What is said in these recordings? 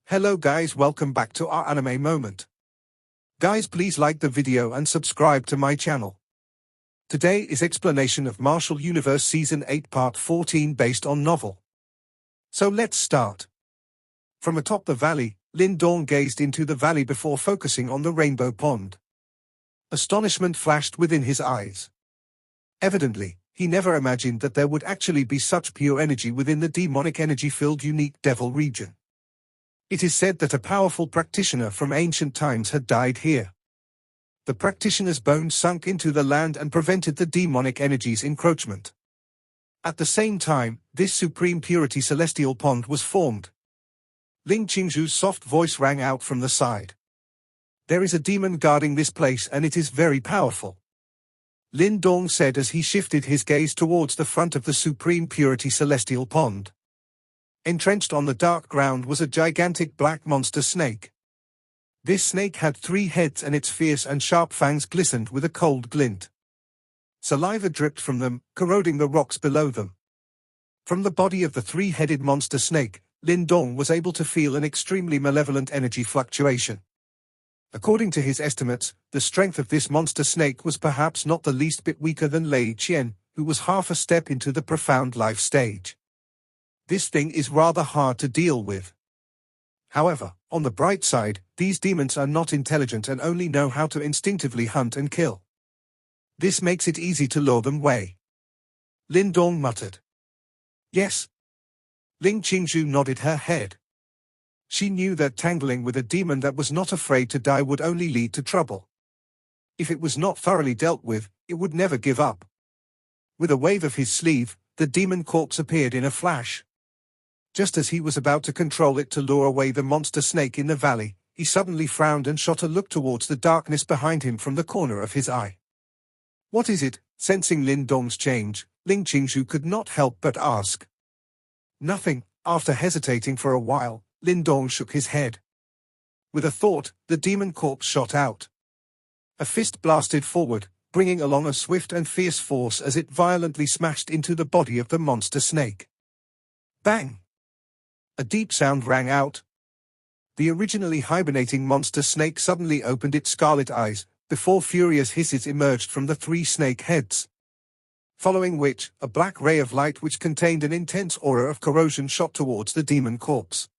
Hello guys, welcome back to our anime moment. Guys, please like the video and subscribe to my channel. Today is explanation of Martial Universe Season 8 Part 14 based on novel. So let's start. From atop the valley, Lin Dong gazed into the valley before focusing on the rainbow pond. Astonishment flashed within his eyes. Evidently, he never imagined that there would actually be such pure energy within the demonic energy-filled unique devil region. It is said that a powerful practitioner from ancient times had died here. The practitioner's bones sunk into the land and prevented the demonic energy's encroachment. At the same time, this supreme purity celestial pond was formed. Ling Qingzhu's soft voice rang out from the side. There is a demon guarding this place and it is very powerful. Lin Dong said as he shifted his gaze towards the front of the supreme purity celestial pond. Entrenched on the dark ground was a gigantic black monster snake. This snake had 3 heads and its fierce and sharp fangs glistened with a cold glint. Saliva dripped from them, corroding the rocks below them. From the body of the 3-headed monster snake, Lin Dong was able to feel an extremely malevolent energy fluctuation. According to his estimates, the strength of this monster snake was perhaps not the least bit weaker than Lei Qian, who was half a step into the profound life stage. This thing is rather hard to deal with. However, on the bright side, these demons are not intelligent and only know how to instinctively hunt and kill. This makes it easy to lure them away. Lin Dong muttered. Yes. Ling Qingzhu nodded her head. She knew that tangling with a demon that was not afraid to die would only lead to trouble. If it was not thoroughly dealt with, it would never give up. With a wave of his sleeve, the demon corpse appeared in a flash. Just as he was about to control it to lure away the monster snake in the valley, he suddenly frowned and shot a look towards the darkness behind him from the corner of his eye. What is it? Sensing Lin Dong's change, Ling Qingzhu could not help but ask. Nothing. After hesitating for a while, Lin Dong shook his head. With a thought, the demon corpse shot out. A fist blasted forward, bringing along a swift and fierce force as it violently smashed into the body of the monster snake. Bang! A deep sound rang out. The originally hibernating monster snake suddenly opened its scarlet eyes, before furious hisses emerged from the 3 snake heads. Following which, a black ray of light which contained an intense aura of corrosion shot towards the demon corpse.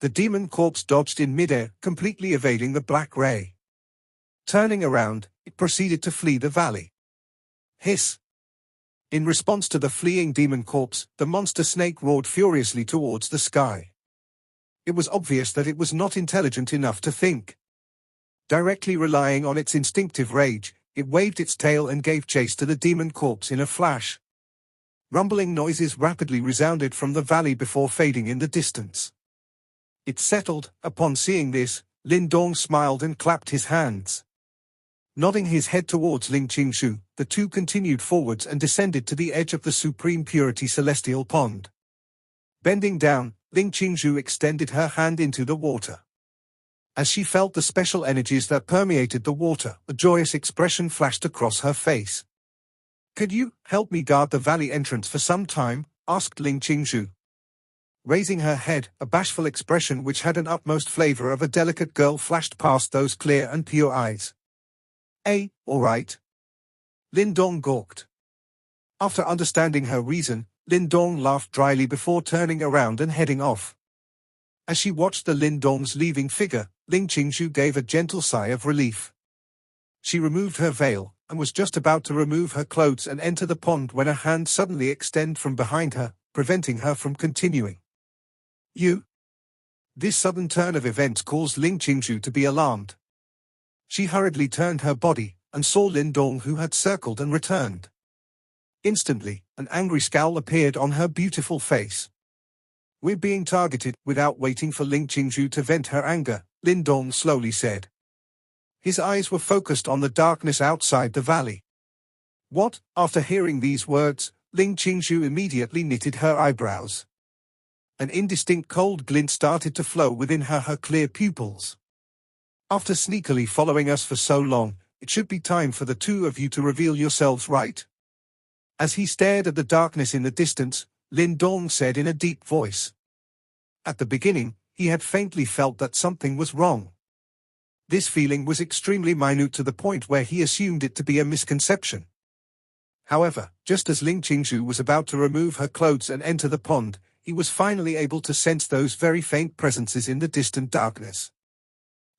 The demon corpse dodged in midair, completely evading the black ray. Turning around, it proceeded to flee the valley. Hiss! In response to the fleeing demon corpse, the monster snake roared furiously towards the sky. It was obvious that it was not intelligent enough to think. Directly relying on its instinctive rage, it waved its tail and gave chase to the demon corpse in a flash. Rumbling noises rapidly resounded from the valley before fading in the distance. It settled. Upon seeing this, Lin Dong smiled and clapped his hands. Nodding his head towards Ling Qingzhu, the two continued forwards and descended to the edge of the supreme purity celestial pond. Bending down, Ling Qingzhu extended her hand into the water. As she felt the special energies that permeated the water, a joyous expression flashed across her face. "Could you help me guard the valley entrance for some time?" asked Ling Qingzhu. Raising her head, a bashful expression which had an utmost flavor of a delicate girl flashed past those clear and pure eyes. All right." Lin Dong gawked. After understanding her reason, Lin Dong laughed dryly before turning around and heading off. As she watched the Lin Dong's leaving figure, Ling Qingzhu gave a gentle sigh of relief. She removed her veil, and was just about to remove her clothes and enter the pond when a hand suddenly extended from behind her, preventing her from continuing. "You?" This sudden turn of events caused Ling Qingzhu to be alarmed. She hurriedly turned her body, and saw Lin Dong, who had circled and returned. Instantly, an angry scowl appeared on her beautiful face. "We're being targeted." Without waiting for Ling Qingzhu to vent her anger, Lin Dong slowly said. His eyes were focused on the darkness outside the valley. "What?" After hearing these words, Ling Qingzhu immediately knitted her eyebrows. An indistinct cold glint started to flow within her clear pupils. "After sneakily following us for so long, it should be time for the two of you to reveal yourselves, right?" As he stared at the darkness in the distance, Lin Dong said in a deep voice. At the beginning, he had faintly felt that something was wrong. This feeling was extremely minute to the point where he assumed it to be a misconception. However, just as Ling Qingzhu was about to remove her clothes and enter the pond, he was finally able to sense those very faint presences in the distant darkness.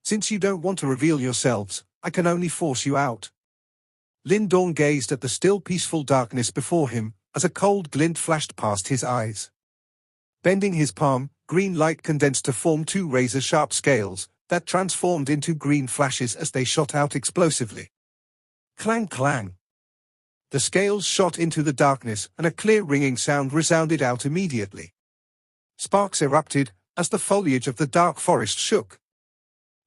"Since you don't want to reveal yourselves, I can only force you out." Lin Dong gazed at the still peaceful darkness before him, as a cold glint flashed past his eyes. Bending his palm, green light condensed to form two razor-sharp scales, that transformed into green flashes as they shot out explosively. Clang clang. The scales shot into the darkness, and a clear ringing sound resounded out immediately. Sparks erupted, as the foliage of the dark forest shook.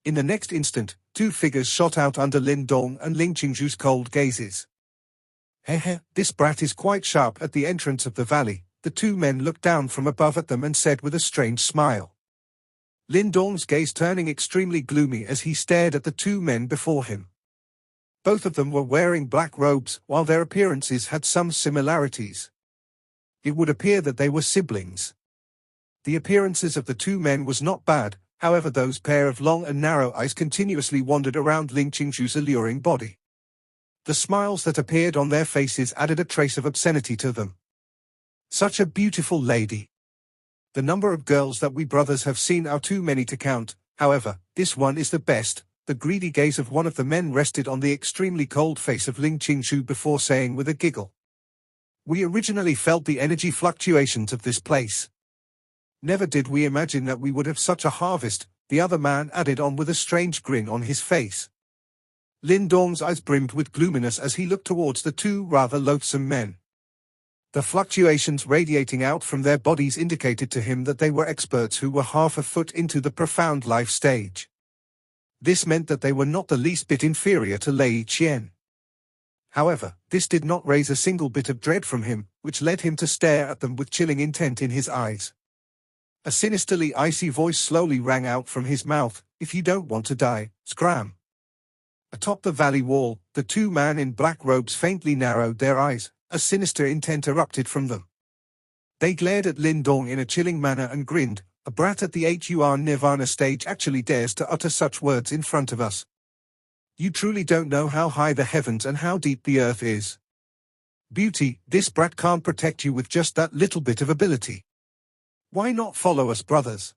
In the next instant, two figures shot out under Lin Dong and Ling Qingzhu's cold gazes. "Heh, this brat is quite sharp." At the entrance of the valley, the two men looked down from above at them and said with a strange smile. Lin Dong's gaze turning extremely gloomy as he stared at the two men before him. Both of them were wearing black robes, while their appearances had some similarities. It would appear that they were siblings. The appearances of the two men was not bad, however those pair of long and narrow eyes continuously wandered around Ling Qingzhu's alluring body. The smiles that appeared on their faces added a trace of obscenity to them. "Such a beautiful lady. The number of girls that we brothers have seen are too many to count, however, this one is the best." The greedy gaze of one of the men rested on the extremely cold face of Ling Qingzhu before saying with a giggle, "We originally felt the energy fluctuations of this place. Never did we imagine that we would have such a harvest," the other man added on with a strange grin on his face. Lin Dong's eyes brimmed with gloominess as he looked towards the two rather loathsome men. The fluctuations radiating out from their bodies indicated to him that they were experts who were half a foot into the profound life stage. This meant that they were not the least bit inferior to Lei Qian. However, this did not raise a single bit of dread from him, which led him to stare at them with chilling intent in his eyes. A sinisterly icy voice slowly rang out from his mouth, "If you don't want to die, scram." Atop the valley wall, the two men in black robes faintly narrowed their eyes, a sinister intent erupted from them. They glared at Lin Dong in a chilling manner and grinned. "A brat at the Huan Nirvana stage actually dares to utter such words in front of us. You truly don't know how high the heavens and how deep the earth is. Beauty, this brat can't protect you with just that little bit of ability. Why not follow us, brothers?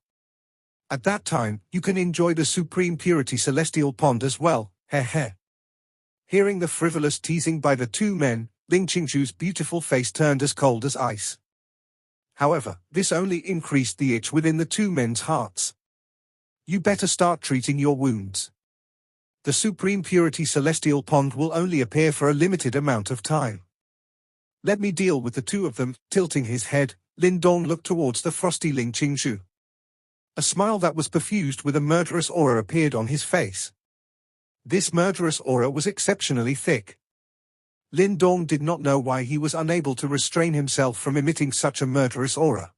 At that time, you can enjoy the supreme purity celestial pond as well, heh heh." Hearing the frivolous teasing by the two men, Ling Qingzhu's beautiful face turned as cold as ice. However, this only increased the itch within the two men's hearts. "You better start treating your wounds. The supreme purity celestial pond will only appear for a limited amount of time. Let me deal with the two of them." Tilting his head, Lin Dong looked towards the frosty Ling Qingzhu. A smile that was perfused with a murderous aura appeared on his face. This murderous aura was exceptionally thick. Lin Dong did not know why he was unable to restrain himself from emitting such a murderous aura.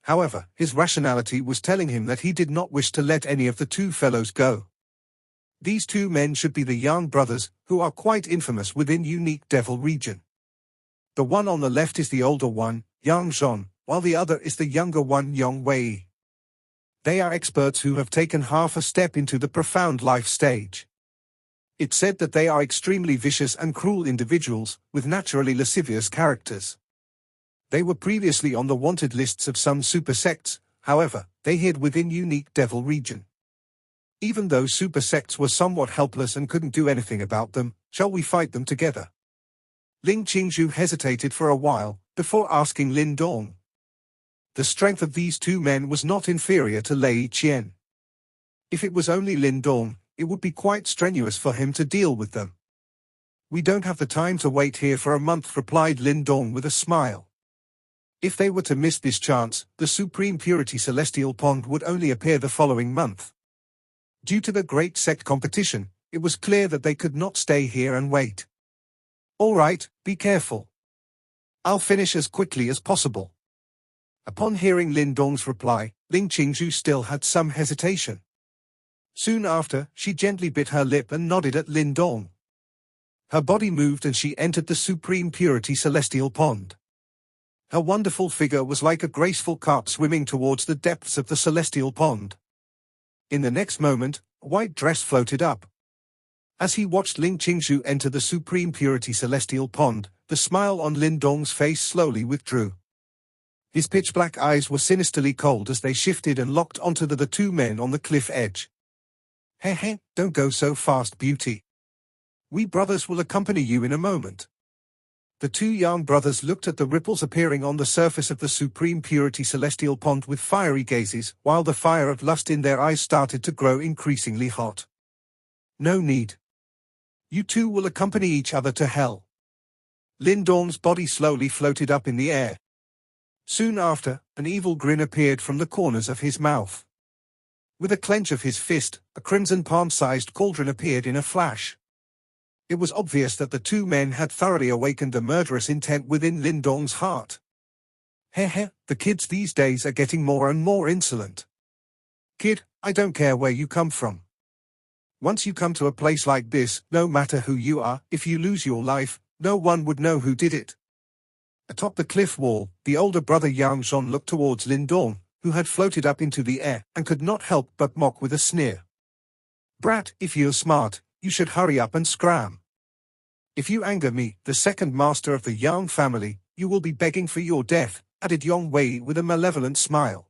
However, his rationality was telling him that he did not wish to let any of the two fellows go. These two men should be the Yang brothers, who are quite infamous within Unique Devil region. The one on the left is the older one, Yang Zhon, while the other is the younger one, Yang Wei. They are experts who have taken half a step into the profound life stage. It's said that they are extremely vicious and cruel individuals, with naturally lascivious characters. They were previously on the wanted lists of some super sects, however, they hid within Unique Devil region. Even though super sects were somewhat helpless and couldn't do anything about them, shall we fight them together? Ling Qingzhu hesitated for a while, before asking Lin Dong. The strength of these two men was not inferior to Lei Qian. If it was only Lin Dong, it would be quite strenuous for him to deal with them. "We don't have the time to wait here for a month," replied Lin Dong with a smile. If they were to miss this chance, the Supreme Purity Celestial Pond would only appear the following month. Due to the great sect competition, it was clear that they could not stay here and wait. "All right, be careful. I'll finish as quickly as possible." Upon hearing Lin Dong's reply, Ling Qingzhu still had some hesitation. Soon after, she gently bit her lip and nodded at Lin Dong. Her body moved and she entered the Supreme Purity Celestial Pond. Her wonderful figure was like a graceful carp swimming towards the depths of the celestial pond. In the next moment, a white dress floated up. As he watched Ling Qingshu enter the supreme purity celestial pond, the smile on Lin Dong's face slowly withdrew. His pitch-black eyes were sinisterly cold as they shifted and locked onto the two men on the cliff edge. Heh, don't go so fast, beauty. We brothers will accompany you in a moment. The two young brothers looked at the ripples appearing on the surface of the supreme purity celestial pond with fiery gazes, while the fire of lust in their eyes started to grow increasingly hot. No need. You two will accompany each other to hell. Lin Dong's body slowly floated up in the air. Soon after, an evil grin appeared from the corners of his mouth. With a clench of his fist, a crimson palm-sized cauldron appeared in a flash. It was obvious that the two men had thoroughly awakened the murderous intent within Lin Dong's heart. Heh, the kids these days are getting more and more insolent. Kid, I don't care where you come from. Once you come to a place like this, no matter who you are, if you lose your life, no one would know who did it. Atop the cliff wall, the older brother Yang Zhon looked towards Lin Dong, who had floated up into the air, and could not help but mock with a sneer. Brat, if you're smart, you should hurry up and scram. If you anger me, the second master of the Yang family, you will be begging for your death, added Yong Wei with a malevolent smile.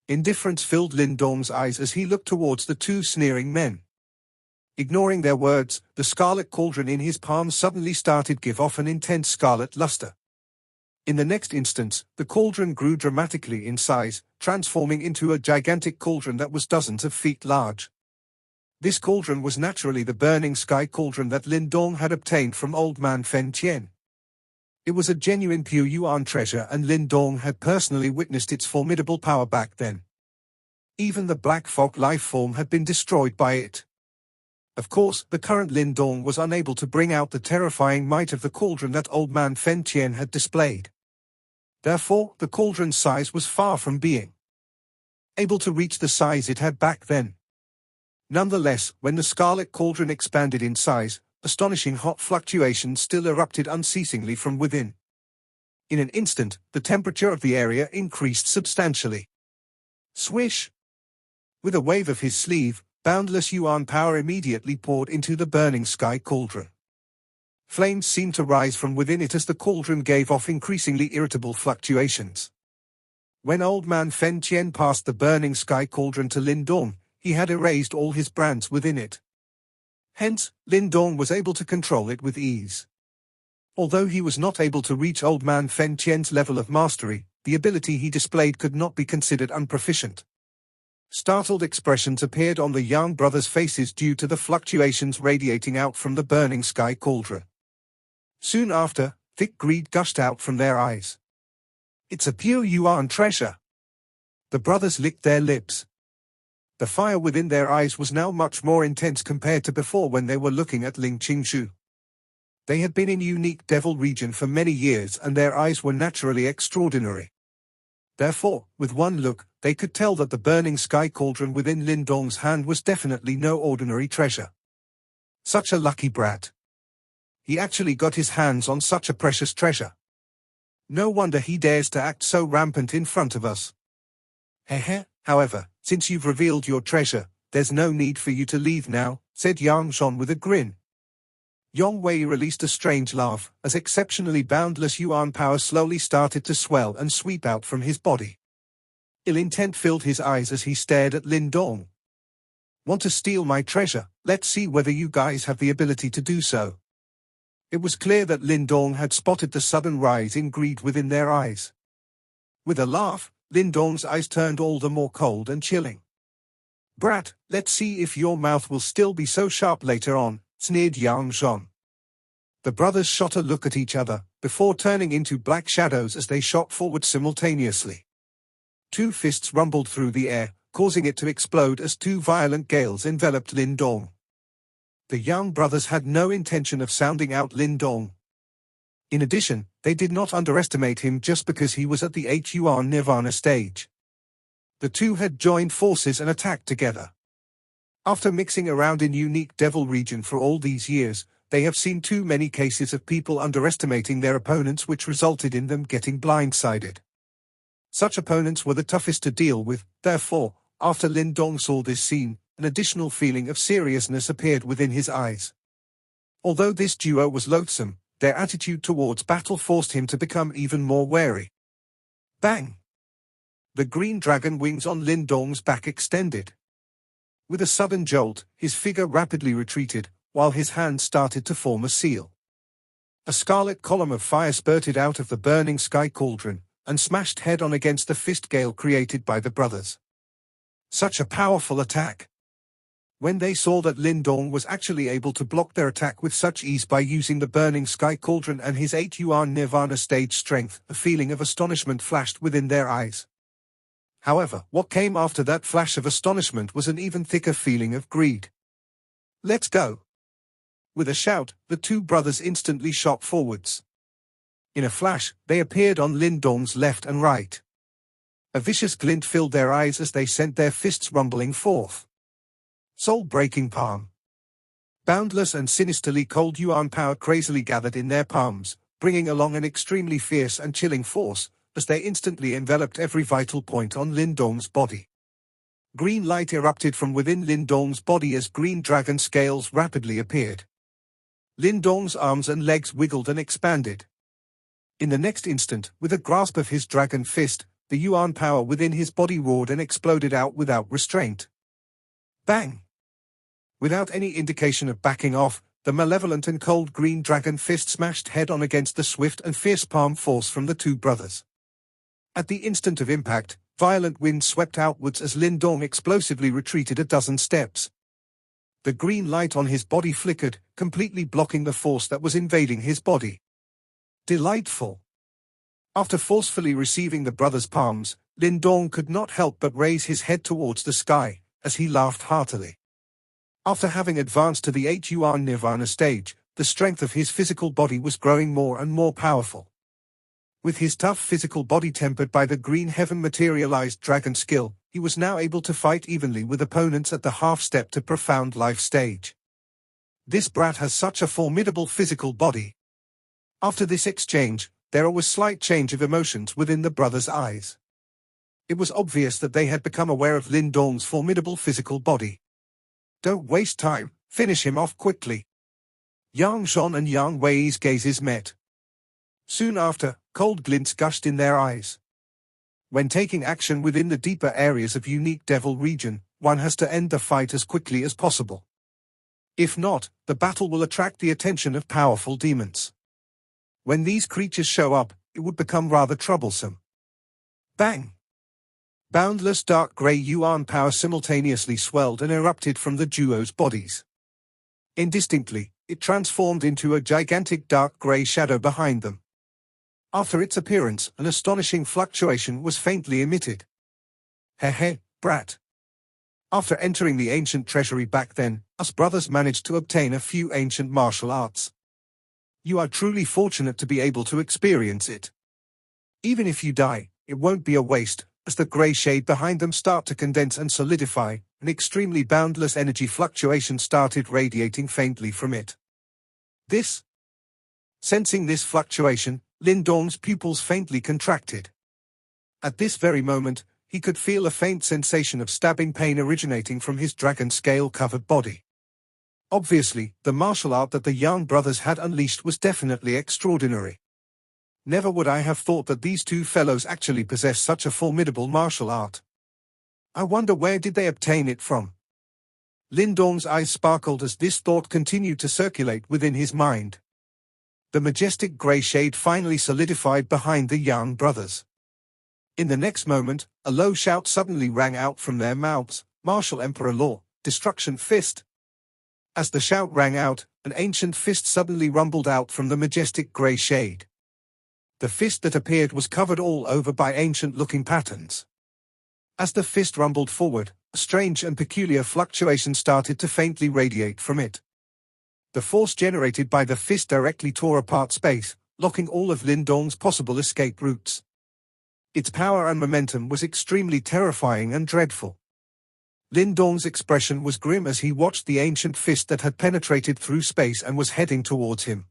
Indifference filled Lin Dong's eyes as he looked towards the two sneering men. Ignoring their words, the scarlet cauldron in his palm suddenly started give off an intense scarlet luster. In the next instant, the cauldron grew dramatically in size, transforming into a gigantic cauldron that was dozens of feet large. This cauldron was naturally the burning sky cauldron that Lin Dong had obtained from old man Fen Tian. It was a genuine pure yuan treasure and Lin Dong had personally witnessed its formidable power back then. Even the black fog life form had been destroyed by it. Of course, the current Lin Dong was unable to bring out the terrifying might of the cauldron that old man Fen Tian had displayed. Therefore, the cauldron's size was far from being able to reach the size it had back then. Nonetheless, when the scarlet cauldron expanded in size, astonishing hot fluctuations still erupted unceasingly from within. In an instant, the temperature of the area increased substantially. Swish! With a wave of his sleeve, boundless yuan power immediately poured into the burning sky cauldron. Flames seemed to rise from within it as the cauldron gave off increasingly irritable fluctuations. When old man Fen Tian passed the burning sky cauldron to Lin Dong, he had erased all his brands within it. Hence, Lin Dong was able to control it with ease. Although he was not able to reach old man Fen Tian's level of mastery, the ability he displayed could not be considered unproficient. Startled expressions appeared on the young brothers' faces due to the fluctuations radiating out from the burning sky cauldron. Soon after, thick greed gushed out from their eyes. It's a pure yuan treasure. The brothers licked their lips. The fire within their eyes was now much more intense compared to before when they were looking at Ling Qingshu. They had been in unique devil region for many years and their eyes were naturally extraordinary. Therefore, with one look, they could tell that the burning sky cauldron within Lin Dong's hand was definitely no ordinary treasure. Such a lucky brat. He actually got his hands on such a precious treasure. No wonder he dares to act so rampant in front of us. However, since you've revealed your treasure, there's no need for you to leave now, said Yang Zhon with a grin. Yong Wei released a strange laugh, as exceptionally boundless yuan power slowly started to swell and sweep out from his body. Ill intent filled his eyes as he stared at Lin Dong. Want to steal my treasure? Let's see whether you guys have the ability to do so. It was clear that Lin Dong had spotted the sudden rise in greed within their eyes. With a laugh, Lin Dong's eyes turned all the more cold and chilling. Brat, let's see if your mouth will still be so sharp later on, sneered Yang Zhon. The brothers shot a look at each other, before turning into black shadows as they shot forward simultaneously. Two fists rumbled through the air, causing it to explode as two violent gales enveloped Lin Dong. The young brothers had no intention of sounding out Lin Dong. In addition, they did not underestimate him just because he was at the Yuan Nirvana stage. The two had joined forces and attacked together. After mixing around in unique devil region for all these years, they have seen too many cases of people underestimating their opponents, which resulted in them getting blindsided. Such opponents were the toughest to deal with. Therefore, after Lin Dong saw this scene, an additional feeling of seriousness appeared within his eyes. Although this duo was loathsome, their attitude towards battle forced him to become even more wary. Bang! The green dragon wings on Lin Dong's back extended. With a sudden jolt, his figure rapidly retreated, while his hand started to form a seal. A scarlet column of fire spurted out of the burning sky cauldron, and smashed head-on against the fist gale created by the brothers. Such a powerful attack! When they saw that Lin Dong was actually able to block their attack with such ease by using the burning sky cauldron and his 8-yuan nirvana stage strength, a feeling of astonishment flashed within their eyes. However, what came after that flash of astonishment was an even thicker feeling of greed. Let's go! With a shout, the two brothers instantly shot forwards. In a flash, they appeared on Lin Dong's left and right. A vicious glint filled their eyes as they sent their fists rumbling forth. Soul-breaking palm. Boundless and sinisterly cold yuan power crazily gathered in their palms, bringing along an extremely fierce and chilling force, as they instantly enveloped every vital point on Lin Dong's body. Green light erupted from within Lin Dong's body as green dragon scales rapidly appeared. Lin Dong's arms and legs wiggled and expanded. In the next instant, with a grasp of his dragon fist, the yuan power within his body roared and exploded out without restraint. Bang! Without any indication of backing off, the malevolent and cold green dragon fist smashed head-on against the swift and fierce palm force from the two brothers. At the instant of impact, violent wind swept outwards as Lin Dong explosively retreated a dozen steps. The green light on his body flickered, completely blocking the force that was invading his body. Delightful! After forcefully receiving the brothers' palms, Lin Dong could not help but raise his head towards the sky, as he laughed heartily. After having advanced to the 8-yuan nirvana stage, the strength of his physical body was growing more and more powerful. With his tough physical body tempered by the green heaven materialized dragon skill, he was now able to fight evenly with opponents at the half-step to profound life stage. This brat has such a formidable physical body. After this exchange, there was slight change of emotions within the brothers' eyes. It was obvious that they had become aware of Lin Dong's formidable physical body. Don't waste time, finish him off quickly. Yang Zhon and Yang Wei's gazes met. Soon after, cold glints gushed in their eyes. When taking action within the deeper areas of unique devil region, one has to end the fight as quickly as possible. If not, the battle will attract the attention of powerful demons. When these creatures show up, it would become rather troublesome. Bang! Boundless dark grey yuan power simultaneously swelled and erupted from the duo's bodies. Indistinctly, it transformed into a gigantic dark grey shadow behind them. After its appearance, an astonishing fluctuation was faintly emitted. Heh, brat. After entering the ancient treasury back then, us brothers managed to obtain a few ancient martial arts. You are truly fortunate to be able to experience it. Even if you die, it won't be a waste. As the grey shade behind them start to condense and solidify, an extremely boundless energy fluctuation started radiating faintly from it. Sensing this fluctuation, Lin Dong's pupils faintly contracted. At this very moment, he could feel a faint sensation of stabbing pain originating from his dragon scale-covered body. Obviously, the martial art that the Yang brothers had unleashed was definitely extraordinary. Never would I have thought that these two fellows actually possessed such a formidable martial art. I wonder where did they obtain it from? Lin Dong's eyes sparkled as this thought continued to circulate within his mind. The majestic grey shade finally solidified behind the Yang brothers. In the next moment, a low shout suddenly rang out from their mouths, "Martial Emperor Law, Destruction Fist!" As the shout rang out, an ancient fist suddenly rumbled out from the majestic grey shade. The fist that appeared was covered all over by ancient-looking patterns. As the fist rumbled forward, a strange and peculiar fluctuation started to faintly radiate from it. The force generated by the fist directly tore apart space, locking all of Lin Dong's possible escape routes. Its power and momentum was extremely terrifying and dreadful. Lin Dong's expression was grim as he watched the ancient fist that had penetrated through space and was heading towards him.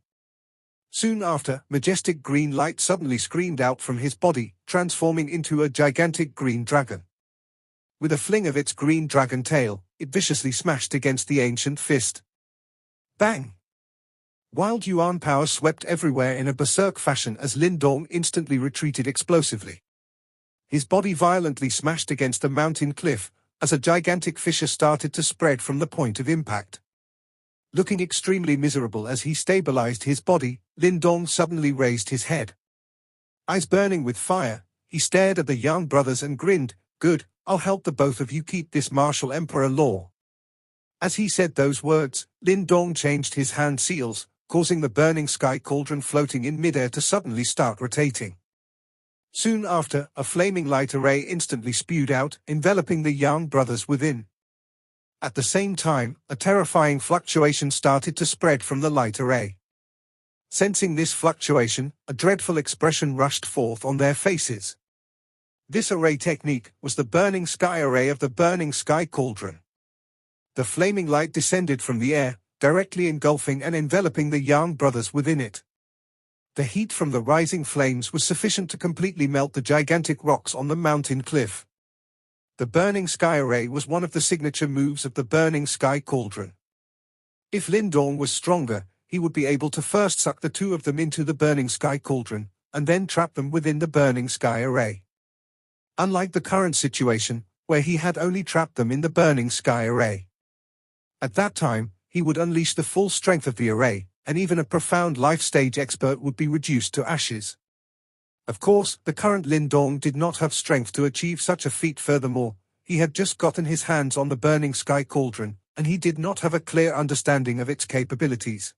Soon after, majestic green light suddenly screamed out from his body, transforming into a gigantic green dragon. With a fling of its green dragon tail, it viciously smashed against the ancient fist. Bang! Wild yuan power swept everywhere in a berserk fashion as Lin Dong instantly retreated explosively. His body violently smashed against the mountain cliff, as a gigantic fissure started to spread from the point of impact. Looking extremely miserable as he stabilized his body, Lin Dong suddenly raised his head. Eyes burning with fire, he stared at the young brothers and grinned, "Good, I'll help the both of you keep this martial emperor law." As he said those words, Lin Dong changed his hand seals, causing the burning sky cauldron floating in midair to suddenly start rotating. Soon after, a flaming light array instantly spewed out, enveloping the young brothers within. At the same time, a terrifying fluctuation started to spread from the light array. Sensing this fluctuation, a dreadful expression rushed forth on their faces. This array technique was the burning sky array of the burning sky cauldron. The flaming light descended from the air, directly engulfing and enveloping the young brothers within it. The heat from the rising flames was sufficient to completely melt the gigantic rocks on the mountain cliff. The burning sky array was one of the signature moves of the burning sky cauldron. If Lin Dong was stronger, he would be able to first suck the two of them into the burning sky cauldron, and then trap them within the burning sky array. Unlike the current situation, where he had only trapped them in the burning sky array. At that time, he would unleash the full strength of the array, and even a profound life stage expert would be reduced to ashes. Of course, the current Lin Dong did not have strength to achieve such a feat. Furthermore, he had just gotten his hands on the burning sky cauldron, and he did not have a clear understanding of its capabilities.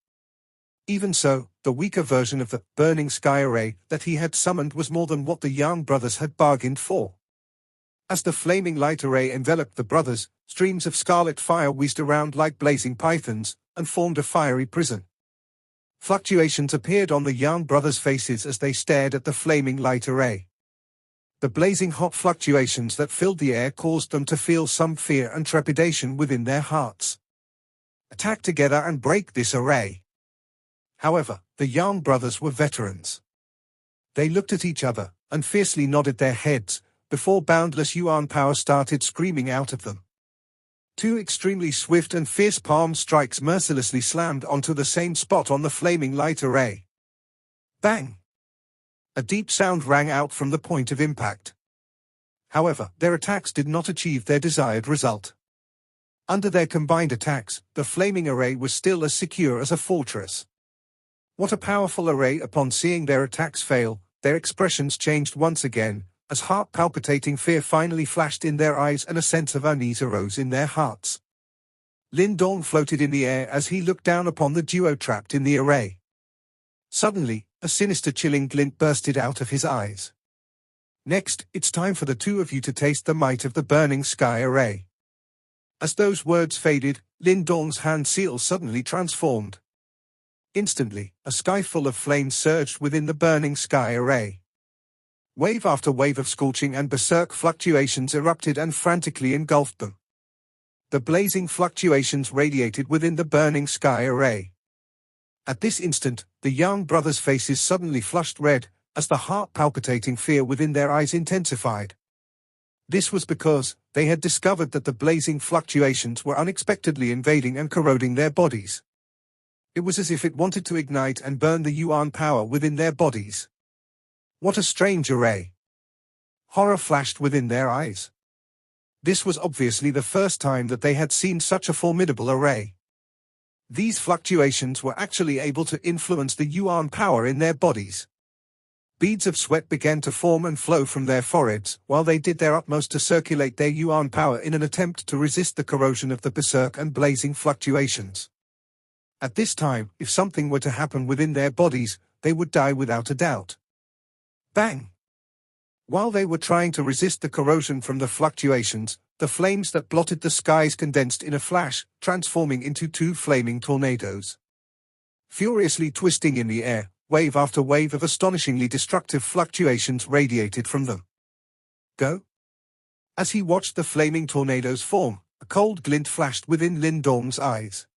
Even so, the weaker version of the burning sky array that he had summoned was more than what the young brothers had bargained for. As the flaming light array enveloped the brothers, streams of scarlet fire whizzed around like blazing pythons, and formed a fiery prison. Fluctuations appeared on the young brothers' faces as they stared at the flaming light array. The blazing hot fluctuations that filled the air caused them to feel some fear and trepidation within their hearts. Attack together and break this array. However, the young brothers were veterans. They looked at each other, and fiercely nodded their heads, before boundless yuan power started screaming out of them. Two extremely swift and fierce palm strikes mercilessly slammed onto the same spot on the flaming light array. Bang! A deep sound rang out from the point of impact. However, their attacks did not achieve their desired result. Under their combined attacks, the flaming array was still as secure as a fortress. What a powerful array! Upon seeing their attacks fail, their expressions changed once again, as heart-palpitating fear finally flashed in their eyes and a sense of unease arose in their hearts. Lin Dong floated in the air as he looked down upon the duo trapped in the array. Suddenly, a sinister chilling glint bursted out of his eyes. "Next, it's time for the two of you to taste the might of the burning sky array." As those words faded, Lin Dong's hand seal suddenly transformed. Instantly, a sky full of flames surged within the burning sky array. Wave after wave of scorching and berserk fluctuations erupted and frantically engulfed them. The blazing fluctuations radiated within the burning sky array. At this instant, the young brothers' faces suddenly flushed red, as the heart-palpitating fear within their eyes intensified. This was because they had discovered that the blazing fluctuations were unexpectedly invading and corroding their bodies. It was as if it wanted to ignite and burn the yuan power within their bodies. What a strange array! Horror flashed within their eyes. This was obviously the first time that they had seen such a formidable array. These fluctuations were actually able to influence the yuan power in their bodies. Beads of sweat began to form and flow from their foreheads, while they did their utmost to circulate their yuan power in an attempt to resist the corrosion of the berserk and blazing fluctuations. At this time, if something were to happen within their bodies, they would die without a doubt. Bang! While they were trying to resist the corrosion from the fluctuations, the flames that blotted the skies condensed in a flash, transforming into two flaming tornadoes. Furiously twisting in the air, wave after wave of astonishingly destructive fluctuations radiated from them. Go! As he watched the flaming tornadoes form, cold glint flashed within Lin Dong's eyes.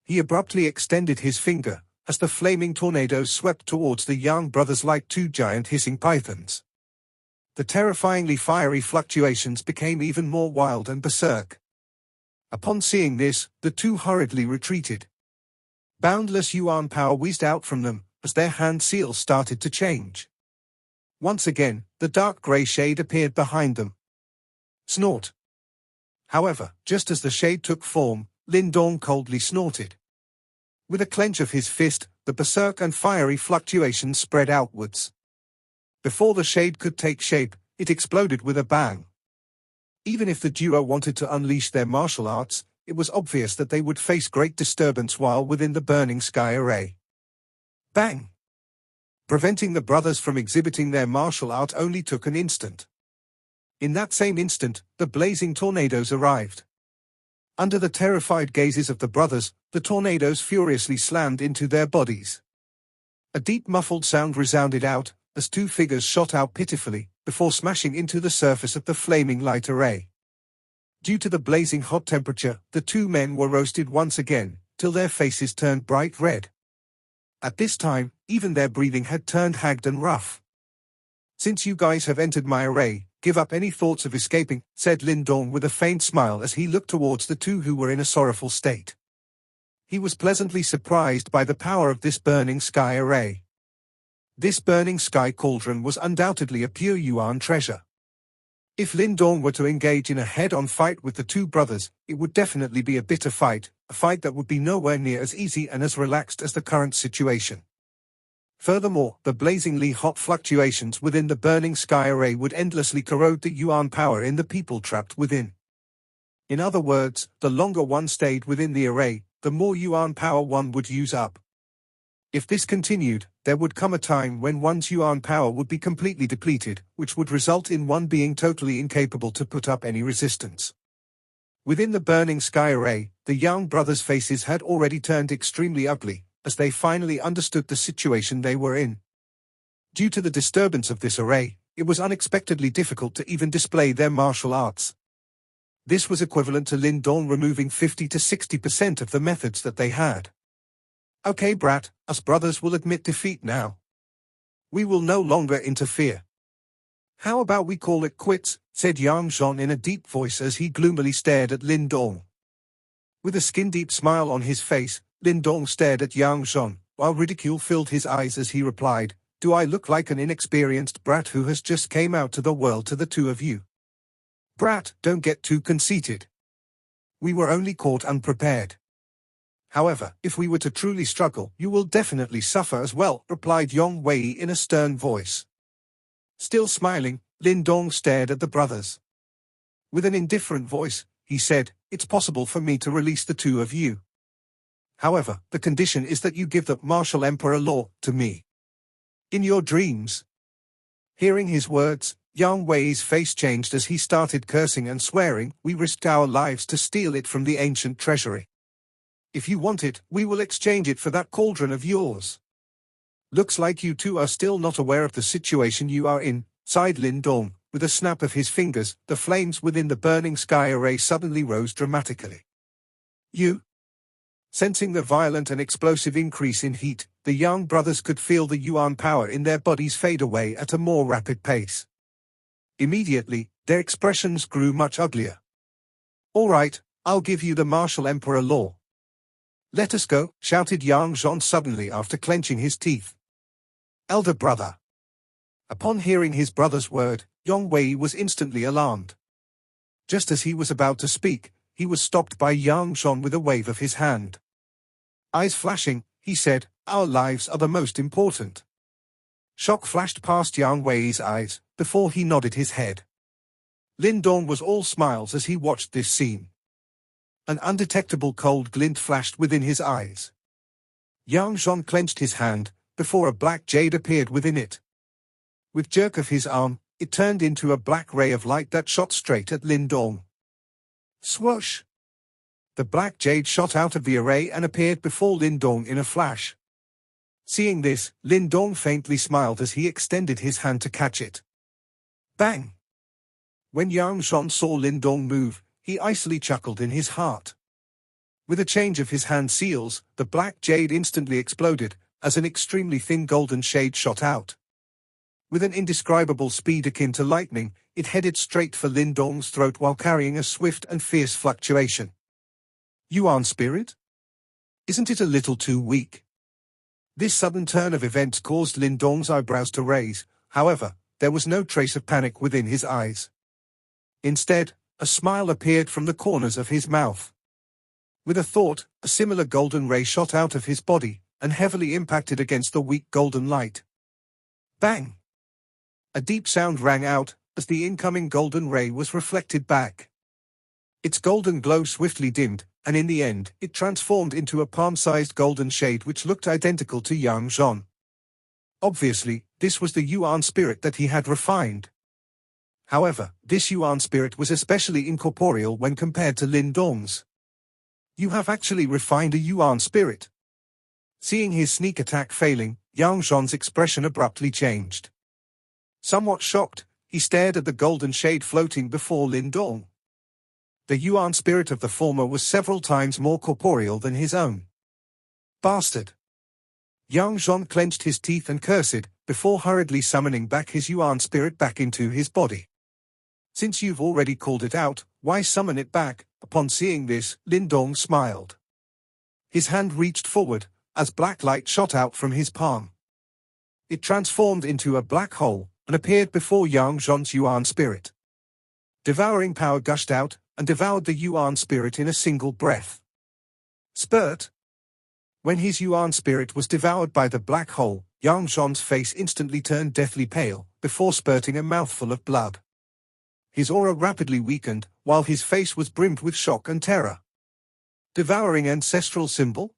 He abruptly extended his finger, as the flaming tornadoes swept towards the young brothers like two giant hissing pythons. The terrifyingly fiery fluctuations became even more wild and berserk. Upon seeing this, the two hurriedly retreated. Boundless yuan power whizzed out from them, as their hand seals started to change. Once again, the dark grey shade appeared behind them. Snort. However, just as the shade took form, Lin Dong coldly snorted. With a clench of his fist, the berserk and fiery fluctuations spread outwards. Before the shade could take shape, it exploded with a bang. Even if the duo wanted to unleash their martial arts, it was obvious that they would face great disturbance while within the burning sky array. Bang! Preventing the brothers from exhibiting their martial art only took an instant. In that same instant, the blazing tornadoes arrived. Under the terrified gazes of the brothers, the tornadoes furiously slammed into their bodies. A deep muffled sound resounded out, as two figures shot out pitifully, before smashing into the surface of the flaming light array. Due to the blazing hot temperature, the two men were roasted once again, till their faces turned bright red. At this time, even their breathing had turned haggard and rough. "Since you guys have entered my array, give up any thoughts of escaping," said Lin Dong with a faint smile as he looked towards the two who were in a sorrowful state. He was pleasantly surprised by the power of this burning sky array. This burning sky cauldron was undoubtedly a pure yuan treasure. If Lin Dong were to engage in a head-on fight with the two brothers, it would definitely be a bitter fight, a fight that would be nowhere near as easy and as relaxed as the current situation. Furthermore, the blazingly hot fluctuations within the burning sky array would endlessly corrode the yuan power in the people trapped within. In other words, the longer one stayed within the array, the more yuan power one would use up. If this continued, there would come a time when one's yuan power would be completely depleted, which would result in one being totally incapable to put up any resistance. Within the burning sky array, the young brothers' faces had already turned extremely ugly, as they finally understood the situation they were in. Due to the disturbance of this array, it was unexpectedly difficult to even display their martial arts. This was equivalent to Lin Dong removing 50 to 60% of the methods that they had. "Okay, brat, us brothers will admit defeat now. We will no longer interfere. How about we call it quits," said Yang Zhon in a deep voice as he gloomily stared at Lin Dong. With a skin-deep smile on his face, Lin Dong stared at Yang Zhon, while ridicule filled his eyes as he replied, "Do I look like an inexperienced brat who has just came out to the world to the two of you? Brat, don't get too conceited. We were only caught unprepared. However, if we were to truly struggle, you will definitely suffer as well," replied Yong Wei in a stern voice. Still smiling, Lin Dong stared at the brothers. With an indifferent voice, he said, "It's possible for me to release the two of you. However, the condition is that you give the martial emperor law to me. In your dreams." Hearing his words, Yang Wei's face changed as he started cursing and swearing, "We risked our lives to steal it from the ancient treasury. If you want it, we will exchange it for that cauldron of yours." "Looks like you two are still not aware of the situation you are in," sighed Lin Dong. With a snap of his fingers, the flames within the burning sky array suddenly rose dramatically. "You?" Sensing the violent and explosive increase in heat, the young brothers could feel the yuan power in their bodies fade away at a more rapid pace. Immediately, their expressions grew much uglier. "All right, I'll give you the martial emperor law. Let us go," shouted Yang Zhon suddenly after clenching his teeth. "Elder brother." Upon hearing his brother's word, Yong Wei was instantly alarmed. Just as he was about to speak, he was stopped by Yang Zhon with a wave of his hand. Eyes flashing, he said, "Our lives are the most important." Shock flashed past Yang Wei's eyes, before he nodded his head. Lin Dong was all smiles as he watched this scene. An undetectable cold glint flashed within his eyes. Yang Zhon clenched his hand, before a black jade appeared within it. With jerk of his arm, it turned into a black ray of light that shot straight at Lin Dong. Swoosh! The black jade shot out of the array and appeared before Lin Dong in a flash. Seeing this, Lin Dong faintly smiled as he extended his hand to catch it. Bang! When Yang Zhon saw Lin Dong move, he icily chuckled in his heart. With a change of his hand seals, the black jade instantly exploded, as an extremely thin golden shade shot out. With an indescribable speed akin to lightning, it headed straight for Lin Dong's throat while carrying a swift and fierce fluctuation. Yuan spirit? Isn't it a little too weak? This sudden turn of events caused Lin Dong's eyebrows to raise. However, there was no trace of panic within his eyes. Instead, a smile appeared from the corners of his mouth. With a thought, a similar golden ray shot out of his body, and heavily impacted against the weak golden light. Bang! A deep sound rang out, as the incoming golden ray was reflected back. Its golden glow swiftly dimmed, and in the end, it transformed into a palm-sized golden shade which looked identical to Yang Zhon. Obviously, this was the Yuan spirit that he had refined. However, this Yuan spirit was especially incorporeal when compared to Lin Dong's. You have actually refined a Yuan spirit. Seeing his sneak attack failing, Yang Zhon's expression abruptly changed. Somewhat shocked, he stared at the golden shade floating before Lin Dong. The Yuan spirit of the former was several times more corporeal than his own. Bastard! Yang Zhon clenched his teeth and cursed, before hurriedly summoning back his Yuan spirit back into his body. Since you've already called it out, why summon it back? Upon seeing this, Lin Dong smiled. His hand reached forward, as black light shot out from his palm. It transformed into a black hole, and appeared before Yang Zhon's Yuan spirit. Devouring power gushed out, and devoured the Yuan spirit in a single breath. Spurt! When his Yuan spirit was devoured by the black hole, Yang Zhon's face instantly turned deathly pale, before spurting a mouthful of blood. His aura rapidly weakened, while his face was brimmed with shock and terror. Devouring ancestral symbol?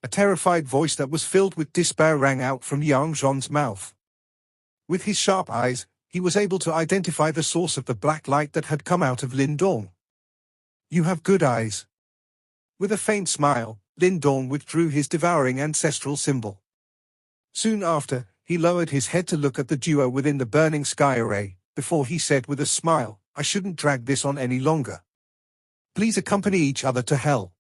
A terrified voice that was filled with despair rang out from Yang Zhon's mouth. With his sharp eyes, he was able to identify the source of the black light that had come out of Lin Dong. You have good eyes. With a faint smile, Lin Dong withdrew his devouring ancestral symbol. Soon after, he lowered his head to look at the duo within the burning sky array, before he said with a smile, I shouldn't drag this on any longer. Please accompany each other to hell.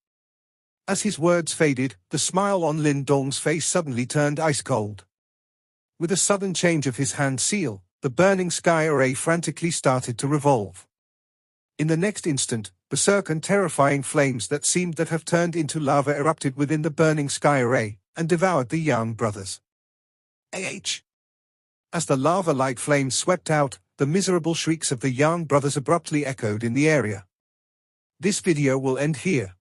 As his words faded, the smile on Lin Dong's face suddenly turned ice cold. With a sudden change of his hand seal, the burning sky array frantically started to revolve. In the next instant, berserk and terrifying flames that seemed to have turned into lava erupted within the burning sky array, and devoured the Yang brothers. As the lava-like flames swept out, the miserable shrieks of the Yang brothers abruptly echoed in the area. This video will end here.